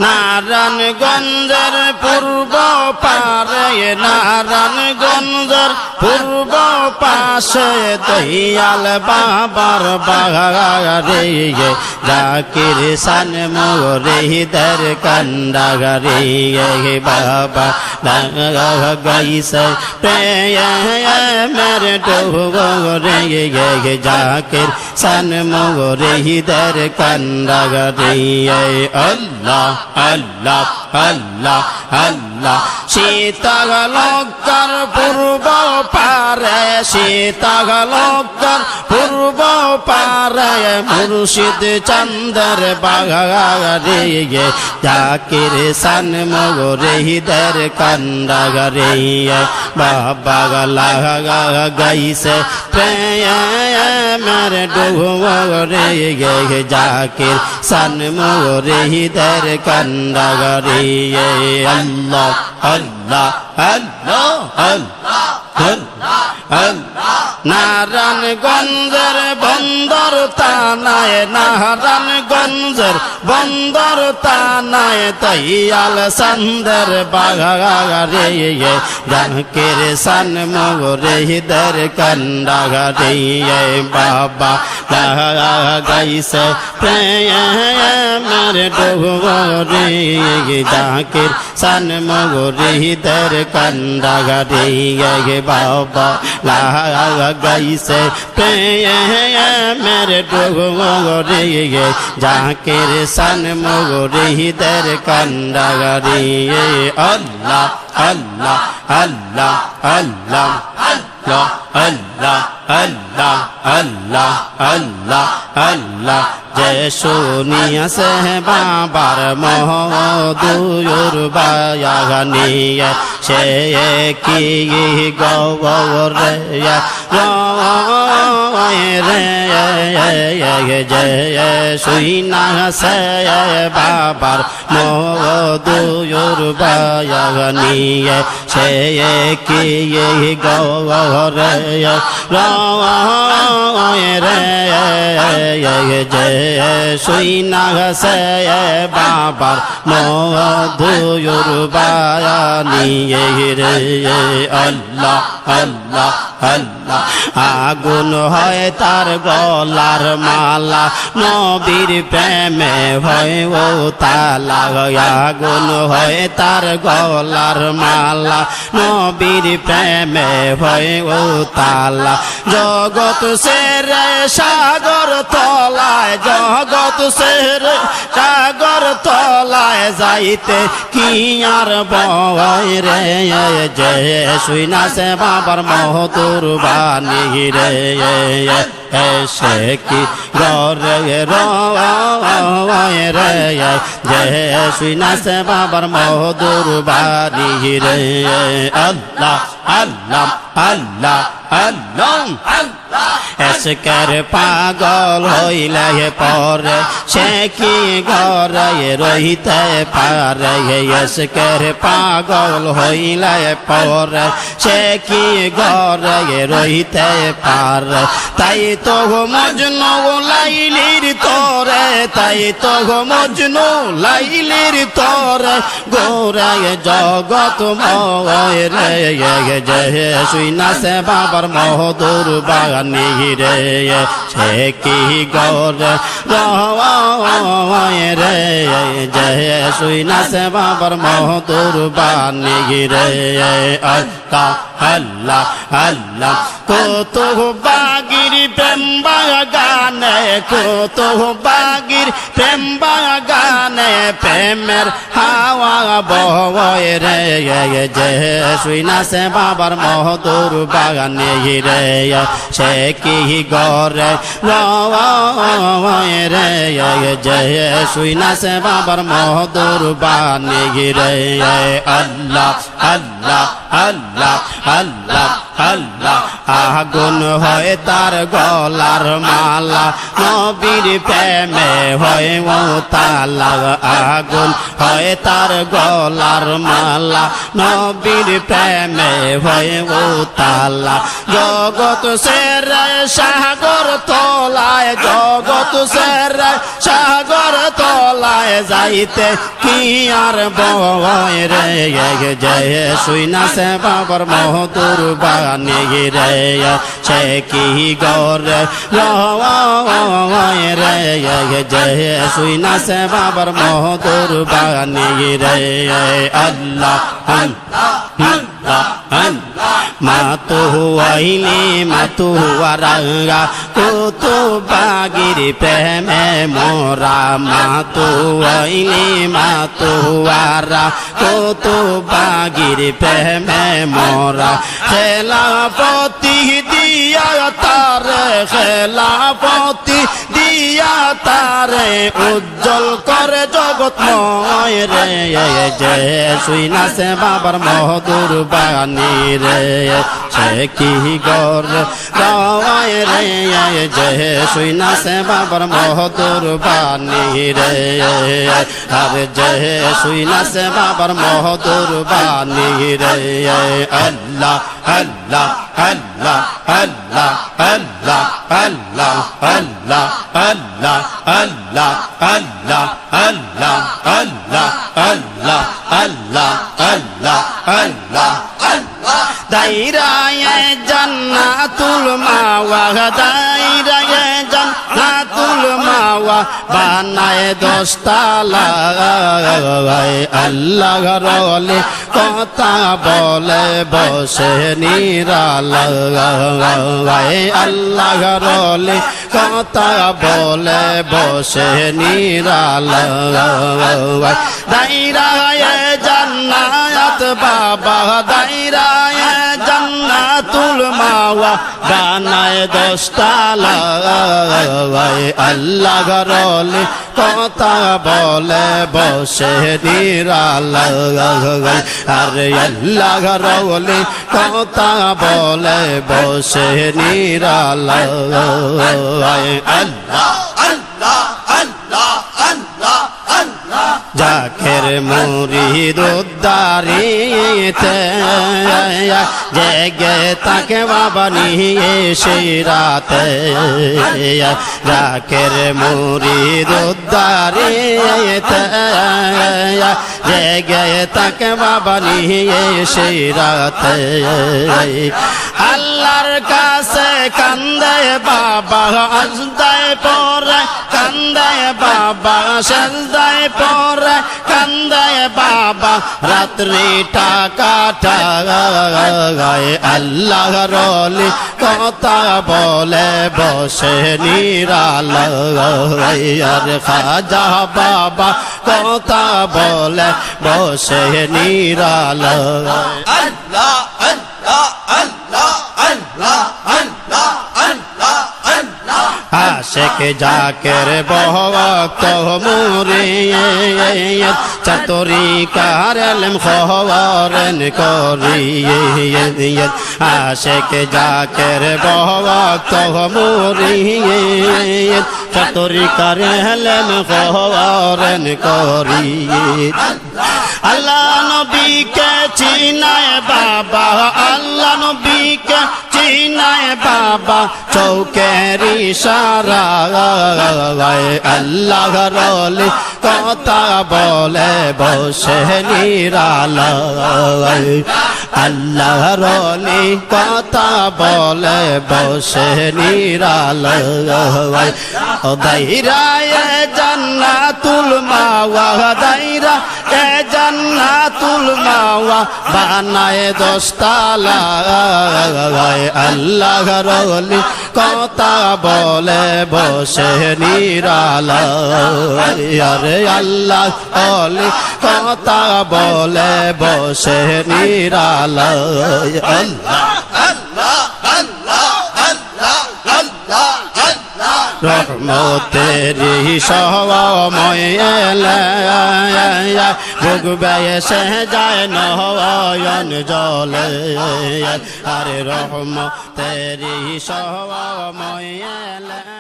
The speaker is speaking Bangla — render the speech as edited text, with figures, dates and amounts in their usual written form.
নারায়ণগঞ্জের পূর্ব পারে নারায়ণগঞ্জের পূর্ব পাশে দয়াল বাবার বাগারে জাকির শান মুরিদের কান্ডারে বাবা গাইছে প্রেমের ডোরে জাকির শান মুরিদের কান্ডারে আল্লাহ আল্লাহ আল্লাহ আল্লাহ সীতাগলকার পূর্ব পারে সীতাগলকার পূর্ব পারে মুর্শিদ চন্দ্র বাগারে জাকির শান মুরিদের কান্ডারে বাবা গাইছে প্রেমের ডোরে জাকির শান মুরিদের কান্ডারে আল্লাহ আল্লাহ আল্লাহ আল্লাহ নারায়ণগঞ্জের বন্দর থানায় নারায়ণগঞ্জের বন্দর থানায় দয়াল চন্দ্র বাগারে জাকির শান মুরিদের কান্ডারে বাবা গাইছে প্রেমের ডোরে জাকির শান মুরিদের কান্ডারে বাবা গাইছে প্রেমের ডোরে জাকির শান মুরিদের কান্ডারে আল্লাহ আল্লাহ আল্লাহ আল্লাহ আল্লাহ আল্লাহ আল্লাহ আল্লাহ আল্লাহ আল্লাহ যে শুনিয়াছে বাবার মধুর বায়াগানি সে কি গৌরে রে যে শুনিয়াছে বাবার মধুর বায়াগানি সে কি গৌরে রে যে শুইনাছে বাবার মধুর বায়ানি রে আল্লাহ আল্লাহ আল্লাহ আগুন হয় তার গলার মালা নবীর প্রেমে হয় ও তালা আগুন হয় তার গলার মালা নবীর প্রেমে হয় ও তালা জগৎ সেরে সাগর তলায় জগৎ সেরে সাগর তলায় যাইতে কি আর বয় রে যে শুইনাছে বাবার মধুর বাণী রে সে কি রে রে যে শুইনাছে বাবার মধুর বাণী রে আল্লাহ আল্লাহ আল্লাহ আল্লাহ এসকের পাগল হইলে পরে সে কি ঘরে রহিতে পারে এসকের পাগল হইলে পরে সে কি ঘরে রহিতে পারে তাই তো মজনু লাইলির তোরে তাই তো মজনু লাইলির তোরে গোরে জগৎ ময় রে যে শুইনাছে বাবার মধুর বাগানি রে সে কি গৌরে রে যে শুইনাছে বাবার মধুর বাণী রে আল্লাহ আল্লাহ আল্লাহ কত বাগির প্রেম বাগানে কত বাগির প্রেম বাগানে প্রেমের হাওয়া বয় রে যে শুইনাছে বাবার মধুর বাগানে রে সে কি গরে রে যে শুইনাছে বাবার মধুর বাণী রে আল্লাহ আল্লাহ আল্লাহ আল্লাহ আল্লাহ আগুন হয় তার গলার মালা নবীর প্রেমে হয় ও তালা আগুন হয় তার গলার মালা নবীর প্রেমে হয় উতালা জগৎ সেরে সাগর তলায় জগৎ সেরে সাগর তলায় যাইতে কি আর বয় রে জয় শুইনা সে বাবার মধুর বাণী রে সে কি গরে রে জয় শুইনা সে বাবার মধুর বাণী রে আল্লাহ মাতু আইনি মাতু আরাঙ্গা কুতু বাগির প্রেমে মোরা মাতু আইনি মাতু আরা কুতু বাগির প্রেমে মোরা খেলাপতি দিয়া তারে খেলাপতি দিয়া তারে উজ্জ্বল করে জগৎময় রে জয় শুইনা সে বাবার মধুর বাণী রে সে কি গর গায় রে জয় শুইনা সে বাবার মধুর বাণী রে আর জয় শুইনা সে বাবার মধুর বাণী রে আল্লাহ আল্লাহ আল্লাহ আল্লাহ আল্লাহ আল্লাহ আল্লাহ আল্লাহ আল্লাহ আল্লাহ আল্লাহ আল্লাহ আল্লাহ আল্লাহ আল্লাহ আল্লাহ আল্লাহ দাইরায়ে জান্নাতুল মাওয়া দাইরায়ে জান্নাতুল মাওয়া বানায় দশতালা আল্লাহ রলে কথা বলে বসে নিরালায় আল্লাহ রলে কথা বলে বসে নিরালায় দাইরায়ে জান্নাত বাবা দাইরায়ে জান্নাতুল মাওয়া বানায় দশতালা আল্লাহ রলে কথা বলে বসে নিরালায় আরে আল্লাহ রলে কথা বলে বসে নিরালায় আল্লাহ আল্লাহ আল্লাহ আল্লাহ আল্লাহ জাকের মুরিদ উদ্দারিতে জেগে তাকে বাবা নিয়ে সেই রাতে জাকের মুরিদ উদ্দারিতে জেগে তাকে বাবা নিয়ে সেই রাতে আল্লাহর কাছে কান্দে বাবা আজদায় পরে কান্দে বাবা সেজদায় পরে কান্দে বাবা রাত্রিটা কাটায় আল্লাহ রলি কথা বলে বসে নিরালায় আর খাজা বাবা কথা বলে বসে নিরালায় আল্লাহ আল্লাহ আল্লাহ আল্লাহ আল্লাহ আল্লাহ আল্লাহ আশেক জাকের বহওয়াক্ত মুরিদ চাতুরি কারলম খওয়ারন করিয়ত আশেক জাকের বহওয়াক্ত মুরিদ চাতুরি কারলম খওয়ারন করিয়ত আল্লাহ নবীকে চিনায় বাবা আল্লাহ নবীকে চিনায় বাবা চৌকের ইশারায় আল্লাহ রলি কথা বলে বসে নিরালায় আল্লাহ রলি কথা বলে বসে নিরালায় ও দাইরায়ে জান্নাতুল মাওয়া দাইরায়ে জান্নাতুল মাওয়া বানায় দশতালা আল্লাহ রলি কথা বলে বসে নিরালায় আরে আল্লাহ রলি কথা বলে বসে নিরালায় আল্লাহ আল্লাহ আল্লাহ আল্লাহ আল্লাহ আল্লাহ রহমতেরি সময় এলে ভুগবে সে যায় নয়ন জলে আরে রহমতেরি সময় এলে